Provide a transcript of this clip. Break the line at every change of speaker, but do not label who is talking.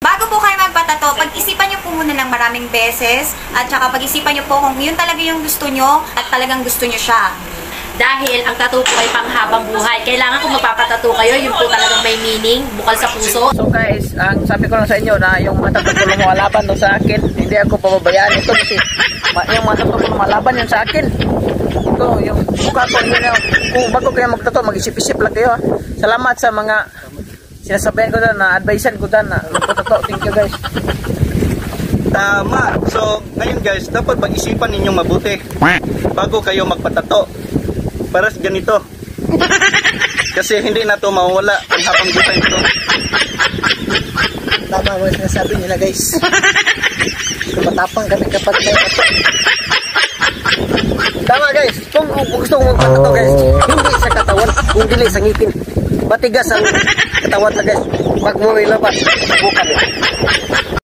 Bago po kayo magpatato, pag-isipan nyo po muna ng maraming beses at saka pag-isipan nyo po kung yun talaga yung gusto nyo at talagang gusto nyo siya.
Dahil ang tattoo po ay panghabang buhay. Kailangan kung magpapatato kayo, yun po talagang may meaning, bukal sa puso.
So guys, ang sabi ko lang sa inyo na yung mga tattoo ko lumalaban doon sa akin, hindi ako pababayaan ito kasi yung mga tattoo ko lumalaban yun sa akin. Ito, yung mukha ko, yun yung, kung bago kayo magtato, mag-isip-isip lang kayo. Salamat sa mga sinasabihan ko doon, na advisean ko doon na magpatato. Thank you guys.
Tama. So, ngayon guys, dapat pag-isipan ninyong mabuti bago kayo magpatato. Para ganito. Kasi hindi na to mawala ang habang buhay nito.
Tama mo sinasabi nila guys. Matapang kami kapag may tato. Tama guys, kung gusto mong magpatato guys, hindi sa katawan, kung dili sa ngipin. Matigas ang katawan na guys. Pag mo ilaban, bukan.